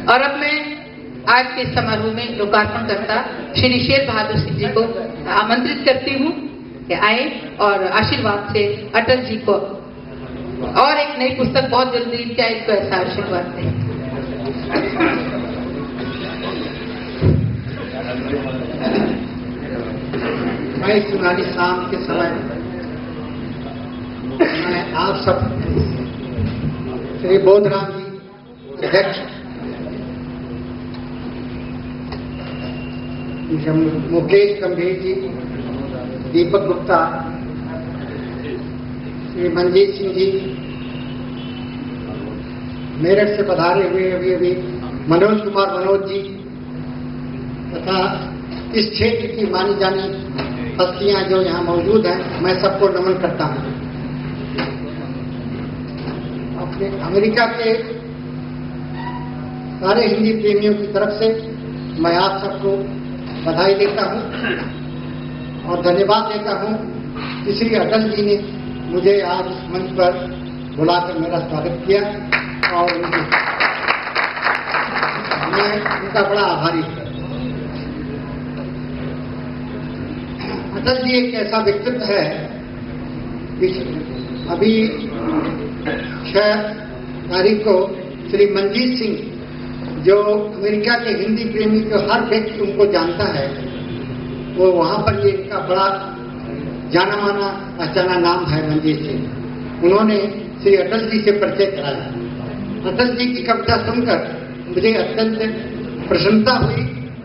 और अब मैं आज के समारोह में लोकार्पण करता श्री शेर बहादुर सिंह जी को आमंत्रित करती हूँ कि आए और आशीर्वाद से अटल जी को और एक नई पुस्तक बहुत जल्दी क्या इसको ऐसा आशीर्वाद दें। मैं सुनहरी शाम के समय मैं आप सब श्री बोधराम जी अध्यक्ष, मुकेश गंभीर जी, दीपक गुप्ता, श्री मंजीत सिंह जी, मेरठ से पधारे हुए अभी मनोज कुमार मनोज जी तथा इस क्षेत्र की मानी जानी हस्तियां जो यहाँ मौजूद हैं, मैं सबको नमन करता हूँ। अपने अमेरिका के सारे हिंदी प्रेमियों की तरफ से मैं आप सबको बधाई देता हूँ और धन्यवाद देता हूँ कि श्री अटल जी ने मुझे आज इस मंच पर बुलाकर मेरा स्वागत किया और मैं उनका बड़ा आभारी हूँ। अटल जी एक ऐसा व्यक्तित्व है कि अभी 6 तारीख को श्री मंजीत सिंह, जो अमेरिका के हिंदी प्रेमी को हर व्यक्ति उनको जानता है, वो वहां पर ये इनका बड़ा जाना माना पहचाना नाम है मंजीत सिंह। उन्होंने श्री अटल जी से परिचय कराया। अटल जी की कविता सुनकर मुझे अत्यंत प्रसन्नता हुई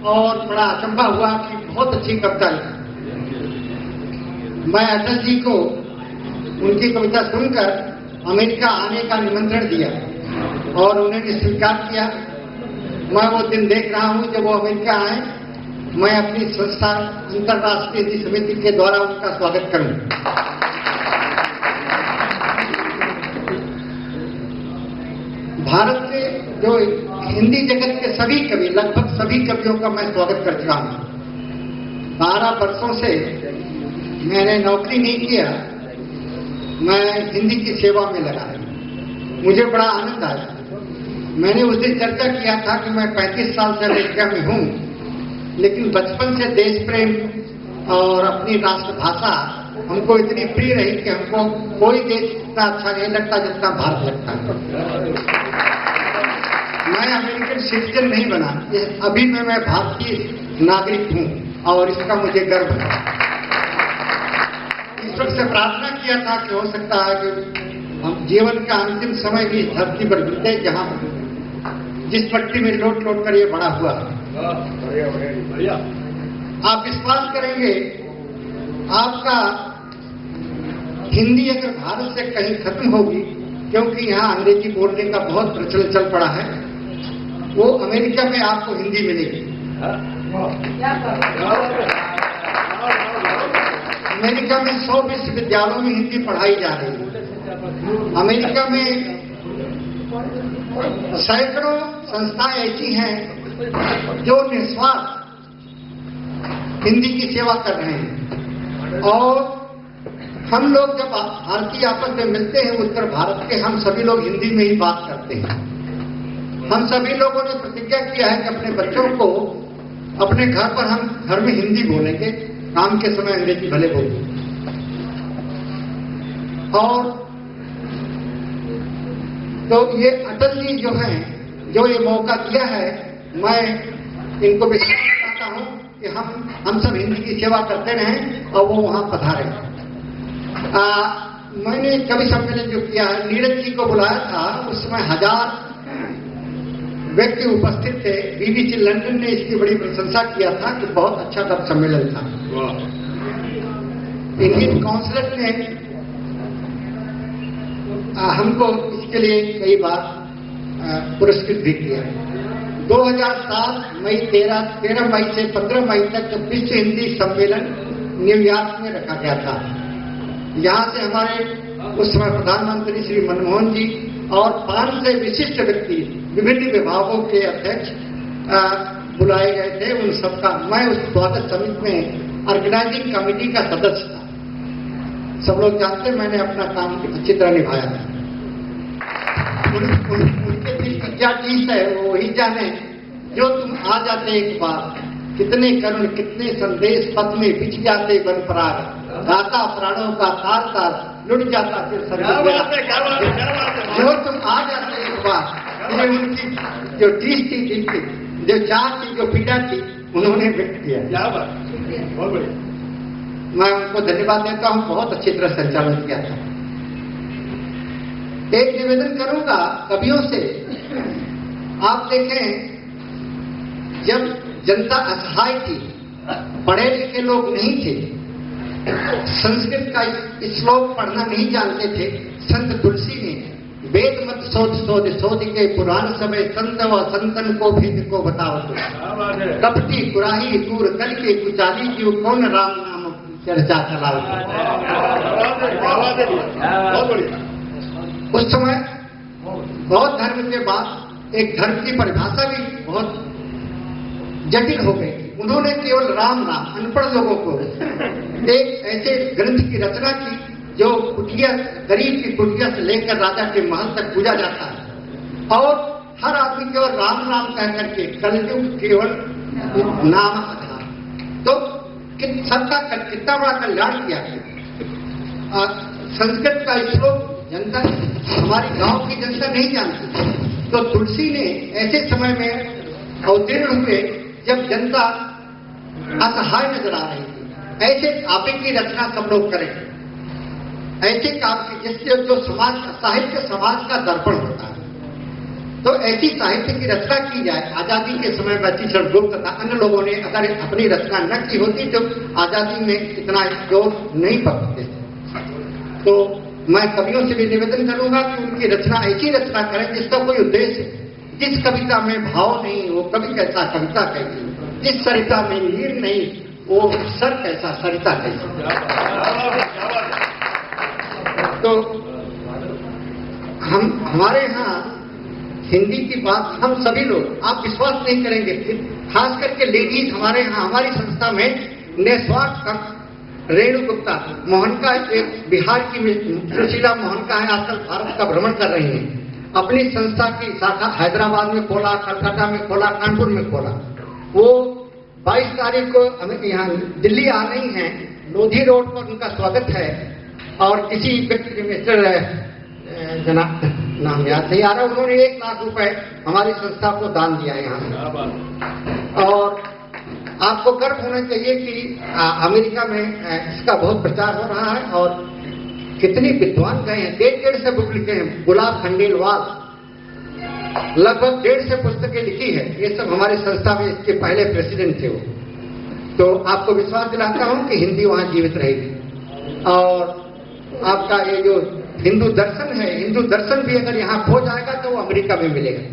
और बड़ा अचंभा हुआ कि बहुत अच्छी कविता लिखी। मैं अटल जी को उनकी कविता सुनकर अमेरिका आने का निमंत्रण दिया और उन्होंने स्वीकार किया। मैं वो दिन देख रहा हूं जब वो अमेरिका आए, मैं अपनी संस्था अंतर्राष्ट्रीय हिंदी समिति के द्वारा उनका स्वागत करूं। भारत के जो हिंदी जगत के सभी कवि, लगभग सभी कवियों का मैं स्वागत कर चुका हूं। 12 वर्षों से मैंने नौकरी नहीं किया, मैं हिंदी की सेवा में लगा। मुझे बड़ा आनंद आया। मैंने उस दिन चर्चा किया था कि मैं 35 साल से अमेरिका में हूं, लेकिन बचपन से देश प्रेम और अपनी राष्ट्रभाषा हमको इतनी प्रिय रही कि हमको कोई देश इतना अच्छा नहीं लगता जितना भारत लगता है। मैं अमेरिकन सिटीजन नहीं बना, अभी मैं भारतीय नागरिक हूं और इसका मुझे गर्व है। ईश्वर से प्रार्थना किया था कि हो सकता है कि हम जीवन का अंतिम समय भी इस धरती पर बीते जहां जिस पट्टी में लौट लौट कर ये बड़ा हुआ। आप विश्वास करेंगे, आपका हिंदी अगर भारत से कहीं खत्म होगी, क्योंकि यहाँ अंग्रेजी बोलने का बहुत प्रचलन चल पड़ा है, वो अमेरिका में आपको हिंदी मिलेगी। अमेरिका में 100 विश्वविद्यालयों में हिंदी पढ़ाई जा रही है। अमेरिका में सैकड़ों संस्थाएं ऐसी हैं जो निस्वार्थ हिंदी की सेवा कर रहे हैं। और हम लोग जब भारतीय आपस में मिलते हैं उत्तर भारत के, हम सभी लोग हिंदी में ही बात करते हैं। हम सभी लोगों ने प्रतिज्ञा किया है कि अपने बच्चों को अपने घर पर हम घर में हिंदी बोलेंगे, काम के समय अंग्रेजी भले बोलेंगे। और तो ये अटल जी जो हैं, जो ये मौका दिया है, मैं इनको विश्वास करता हूं कि हम सब हिंदी की सेवा करते रहें और वो वहां पधारे। मैंने कवि सम्मेलन जो किया है, नीरज जी को बुलाया था, उस समय 1000 व्यक्ति उपस्थित थे। BBC लंदन ने इसकी बड़ी प्रशंसा किया था कि बहुत अच्छा कवि सम्मेलन था। इंडियन काउंसिल ने हमको इसके लिए कई बार पुरस्कृत भी किया। 2007 मई 13 मई से 15 मई तक विश्व हिंदी सम्मेलन न्यूयॉर्क में रखा गया था। यहाँ से हमारे उस समय प्रधानमंत्री श्री मनमोहन जी और 5 से विशिष्ट व्यक्ति, विभिन्न विभागों के अध्यक्ष बुलाए गए थे। उन सबका मैं उस स्वागत समिति में ऑर्गेनाइजिंग कमेटी का सदस्य था। सब लोग जानते, मैंने अपना काम अच्छी तरह निभाया था। उनके इसकी क्या चीज है वो ही जाने। जो तुम आ जाते एक बार, कितने करुण कितने संदेश पथ में बिछ जाते वन पराग, गाता प्राणों का तार तार लुट जाता फिर सर्व मेरा। जो तुम आ जाते एक बार, ये उनकी जो चीज थी, दिल की जो चाह थी, जो पीड़ा थी, उन्होंने व्यक्त किया। क्या बात, बहुत बढ़िया। मैं उनको धन्यवाद देता हूं, बहुत अच्छी तरह संचालन किया था। एक निवेदन करूंगा कवियों से। आप देखें, जब जनता असहाय थी, पढ़े लिखे लोग नहीं थे, संस्कृत का श्लोक पढ़ना नहीं जानते थे, संत तुलसी ने वेद मत शोध शोध शोध के पुराण समय संत व संतन को भेद को बताओ। कपटी कुराही दूर कल के कुचाली जीव कौन राम नाम चर्चा चलाओ। उस समय बौद्ध धर्म के बाद एक धर्म की परिभाषा भी बहुत जटिल हो गई। उन्होंने केवल राम नाम अनपढ़ लोगों को एक ऐसे ग्रंथ की रचना की जो कुटिया, गरीब की कुटिया से लेकर राजा के महल तक पूजा जाता है, और हर आदमी केवल राम नाम कह करके कलयुग केवल नाम आधार। तो सबका कितना बड़ा कल्याण किया। संस्कृत का श्लोक जनता, हमारी गांव की जनता नहीं जानती, तो तुलसी ने ऐसे समय में अवतीर्ण हुए जब जनता असहाय नजर आ रही थी। ऐसे काव्य की रचना सब लोग करें, ऐसे काव्य जिससे जो समाज का साहित्य समाज का दर्पण होता है, तो ऐसी साहित्य की रचना की जाए। आजादी के समय बच्चीशरण गुप्त तथा अन्य लोगों ने अगर अपनी रचना न की होती तो आजादी में इतना जोर नहीं पकड़ते। तो मैं कवियों से भी निवेदन करूंगा कि उनकी रचना ऐसी रचना करें जिसका कोई उद्देश्य है। जिस कविता में भाव नहीं वो कवि कैसा कविता कैसी, जिस सरिता में नीर नहीं वो सर कैसा सरिता कैसी। तो हमारे यहाँ हिंदी की बात हम सभी लोग, आप विश्वास नहीं करेंगे, खास करके लेडीज हमारे यहाँ हमारी संस्था में निस्वार्थ रेणु गुप्ता मोहन का, एक बिहार की सुशीला मोहन का है, आजकल भारत का भ्रमण कर रही है। अपनी संस्था की शाखा हैदराबाद में खोला, कलकत्ता में खोला, कानपुर में खोला। वो 22 तारीख को हमें यहाँ दिल्ली आ रही हैं। लोधी रोड पर उनका स्वागत है, और किसी व्यक्ति मिस्टर नाम याद नहीं आ रहा, उन्होंने 1 लाख रुपए हमारी संस्था को दान दिया है यहाँ। और आपको गर्व होना चाहिए कि अमेरिका में इसका बहुत प्रचार हो रहा है, और कितनी विद्वान गए हैं, 1.5 से बुक लिखे हैं। गुलाब खंडेलवाल लगभग 1.5 से पुस्तकें लिखी है। ये सब हमारी संस्था में इसके पहले प्रेसिडेंट थे वो। तो आपको विश्वास दिलाता हूं कि हिंदी वहां जीवित रहेगी। और आपका ये जो हिंदू दर्शन है, हिंदू दर्शन भी अगर यहाँ खो जाएगा तो वो अमेरिका में मिलेगा।